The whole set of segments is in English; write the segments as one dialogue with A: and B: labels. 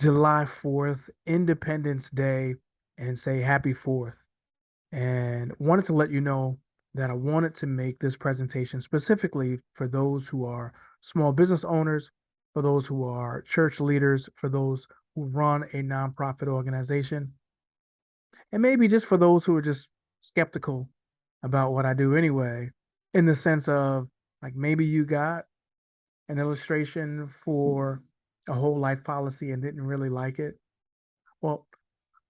A: July 4th, Independence Day, and say happy 4th. And wanted to let you know that I wanted to make this presentation specifically for those who are small business owners, for those who are church leaders, for those who run a nonprofit organization, and maybe just for those who are just skeptical about what I do anyway, in the sense of like maybe you got an illustration for a whole life policy and didn't really like it. Well,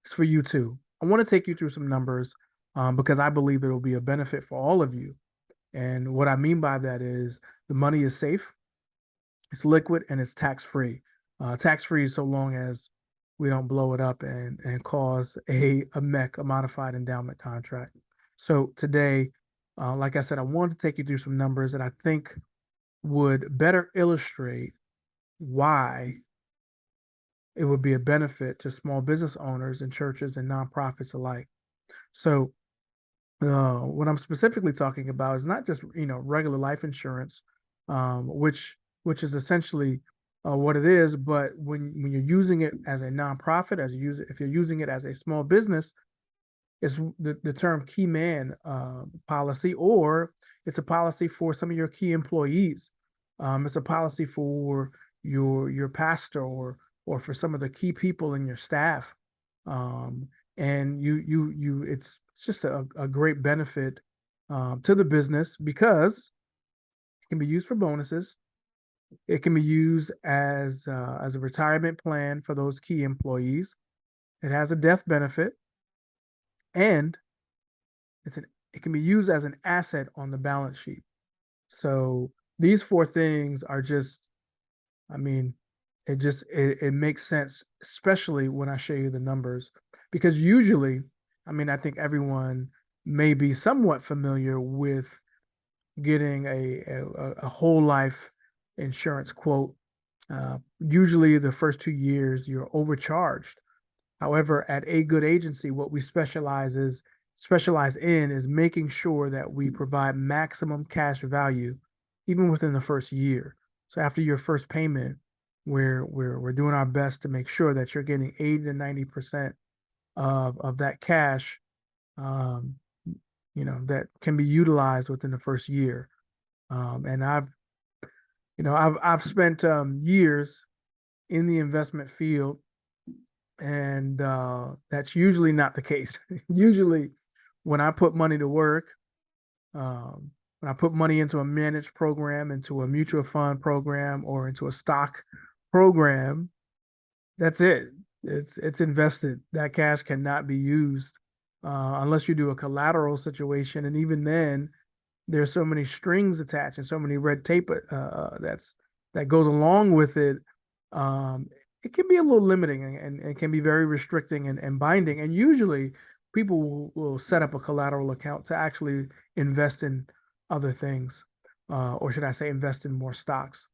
A: it's for you too. I want to take you through some numbers because I believe it will be a benefit for all of you. And what I mean by that is the money is safe, it's liquid, and it's tax free. Tax free so long as we don't blow it up and cause a MEC, a modified endowment contract. So today, like I said, I wanted to take you through some numbers that I think would better illustrate why it would be a benefit to small business owners and churches and nonprofits alike. So, what I'm specifically talking about is not just regular life insurance, which is essentially what it is, but when you're using it as a nonprofit, if you're using it as a small business, it's the term key man policy, or it's a policy for some of your key employees. It's a policy for your pastor or for some of the key people in your staff. Um, and it's just a great benefit to the business because it can be used for bonuses. It can be used as a retirement plan for those key employees. It has a death benefit, and it can be used as an asset on the balance sheet. So these four things are just, I mean, it makes sense, especially when I show you the numbers, because usually, I mean, I think everyone may be somewhat familiar with getting a whole life insurance quote. Usually, the first 2 years you're overcharged. However, at a good agency, what we specialize in is making sure that we provide maximum cash value even within the first year. So after your first payment, we're doing our best to make sure that you're getting 80 to 90% of that cash um, that can be utilized within the first year. And I've spent years in the investment field, and that's usually not the case. Usually, when I put money to work, when I put money into a managed program, into a mutual fund program, or into a stock program, that's it. It's invested. That cash cannot be used unless you do a collateral situation, and even then, there's so many strings attached and so many red tape that goes along with it. Um, it can be a little limiting and can be very restricting and binding. And usually, people will set up a collateral account to actually invest in other things, or should I say, invest in more stocks.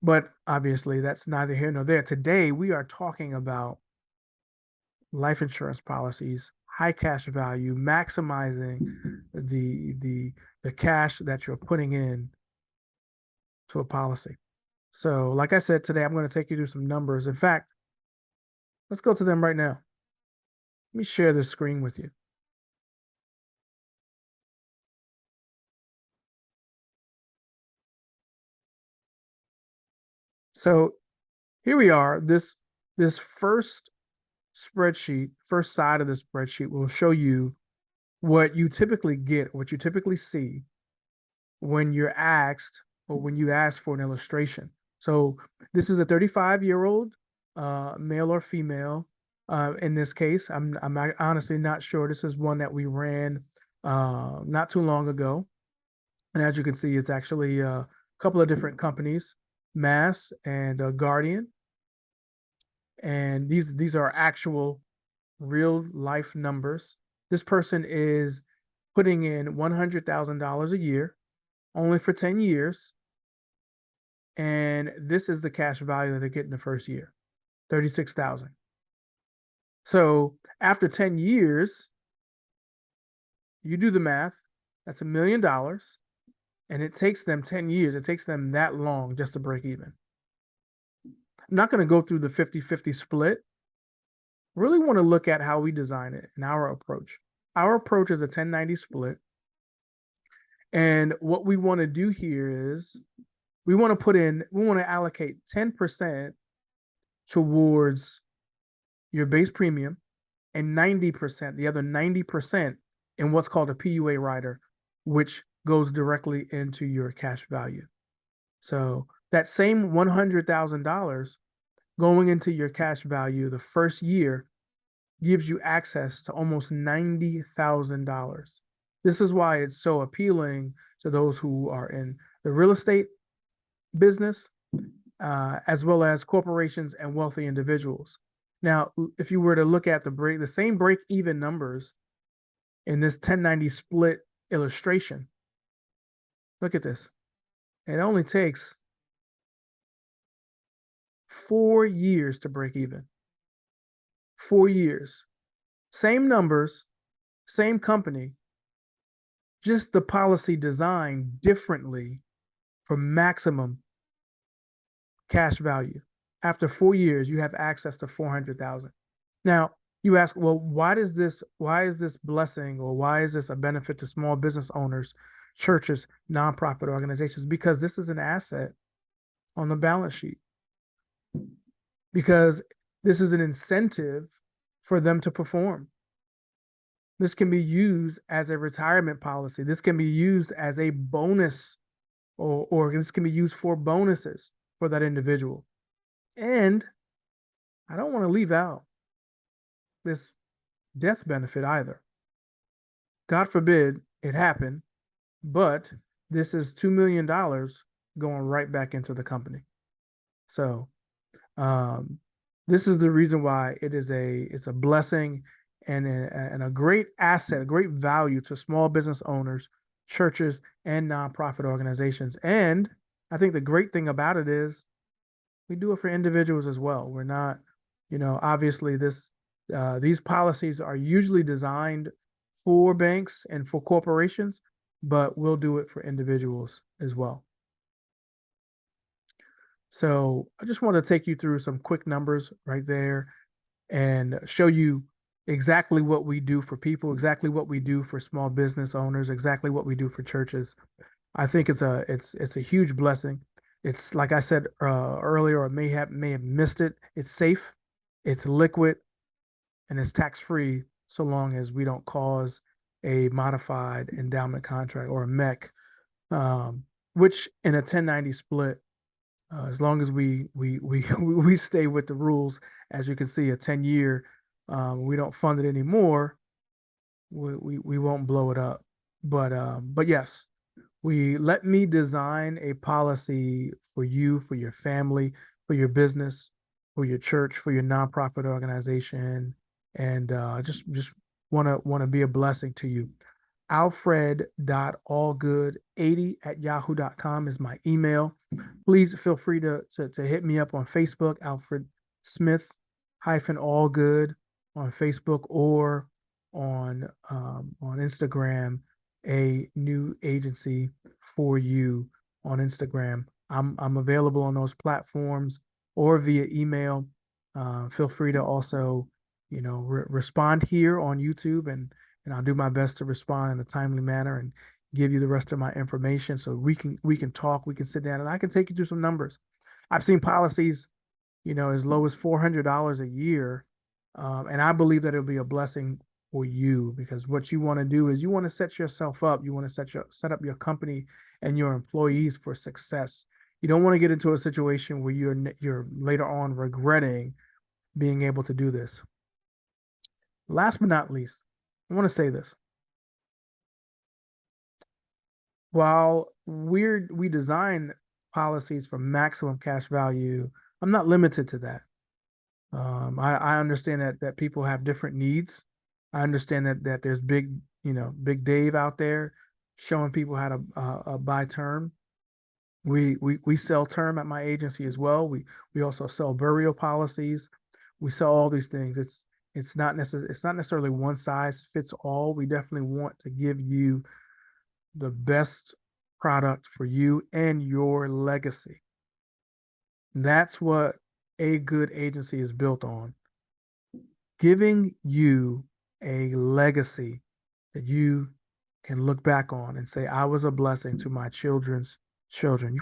A: But obviously, that's neither here nor there. Today, we are talking about life insurance policies, high cash value, maximizing the cash that you're putting in to a policy. So, like I said, today I'm going to take you through some numbers. In fact, let's go to them right now. Let me share this screen with you. So here we are. This first spreadsheet, first side of the spreadsheet will show you what you typically get, what you typically see when you're asked or when you ask for an illustration. So this is a 35-year-old male or female. In this case, I'm honestly not sure. This is one that we ran not too long ago, and as you can see, it's actually a couple of different companies, Mass and Guardian, and these are actual real life numbers. This person is putting in $100,000 a year, only for 10 years. And this is the cash value that they get in the first year, 36,000. So after 10 years, you do the math, that's $1 million. And it takes them 10 years. It takes them that long just to break even. I'm not going to go through the 50-50 split. Really want to look at how we design it and our approach. Our approach is a 1090 split. And what we want to do here is we want to allocate 10% towards your base premium and 90%, the other 90% in what's called a PUA rider, which goes directly into your cash value. So that same $100,000 going into your cash value the first year gives you access to almost $90,000. This is why it's so appealing to those who are in the real estate business, as well as corporations and wealthy individuals. Now, if you were to look at the same break even numbers in this 1090 split illustration, look at this. It only takes 4 years to break even. 4 years. Same numbers, same company, just the policy designed differently for maximum cash value. After 4 years, you have access to 400,000. Now, you ask, well, why is this blessing, or why is this a benefit to small business owners, churches, nonprofit organizations? Because this is an asset on the balance sheet. Because this is an incentive for them to perform. This can be used as a retirement policy. This can be used as a bonus, or this can be used for bonuses for that individual. And I don't want to leave out this death benefit either. God forbid it happen, but this is $2 million going right back into the company. So this is the reason why it's a blessing and a great asset, a great value to small business owners, churches, and nonprofit organizations. And I think the great thing about it is we do it for individuals as well. We're not, obviously these policies are usually designed for banks and for corporations, but we'll do it for individuals as well. So I just want to take you through some quick numbers right there and show you exactly what we do for people, exactly what we do for small business owners, exactly what we do for churches. I think it's a huge blessing. It's like I said earlier, or may have missed it. It's safe, it's liquid, and it's tax-free so long as we don't cause a modified endowment contract or a MEC, which in a 1090 split, as long as we stay with the rules, as you can see, a 10-year, we don't fund it anymore, we won't blow it up. But yes, let me design a policy for you, for your family, for your business, for your church, for your nonprofit organization, and just want to be a blessing to you. Alfred.allgood80@yahoo.com is my email. Please feel free to hit me up on Facebook, Alfred Smith -allgood on Facebook, or on Instagram, a new agency for you on Instagram. I'm available on those platforms or via email. Feel free to also, respond here on YouTube, and I'll do my best to respond in a timely manner and give you the rest of my information so we can talk, we can sit down, and I can take you through some numbers. I've seen policies, as low as $400 a year, and I believe that it'll be a blessing for you, because what you want to do is you want to set yourself up, you want to set up your company and your employees for success. You don't want to get into a situation where you're later on regretting being able to do this. Last but not least, I want to say this. While we design policies for maximum cash value, I'm not limited to that. I understand that people have different needs. I understand that there's Big Dave out there showing people how to buy term. We sell term at my agency as well. We also sell burial policies. We sell all these things. It's not necessarily one size fits all. We definitely want to give you the best product for you and your legacy. That's what a good agency is built on, giving you a legacy that you can look back on and say, I was a blessing to my children's children.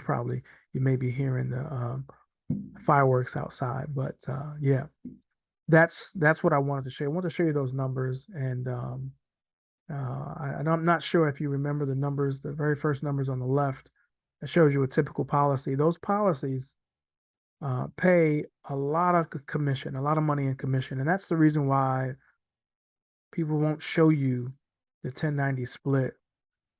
A: You may be hearing the fireworks outside, but yeah, that's what I wanted to show you. I want to show you those numbers, and I'm not sure if you remember the numbers, the very first numbers on the left. That shows you a typical policy. Those policies pay a lot of commission, a lot of money in commission, and that's the reason why people won't show you the 1090 split.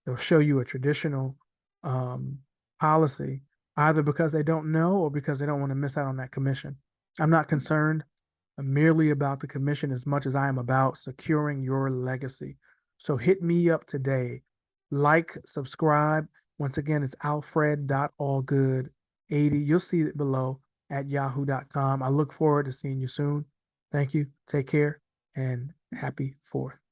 A: They'll show you a traditional um, policy, either because they don't know or because they don't want to miss out on that commission. I'm not concerned merely about the commission as much as I am about securing your legacy. So hit me up today. Like, subscribe. Once again, it's alfred.allgood80. You'll see it below at yahoo.com. I look forward to seeing you soon. Thank you. Take care and happy 4th.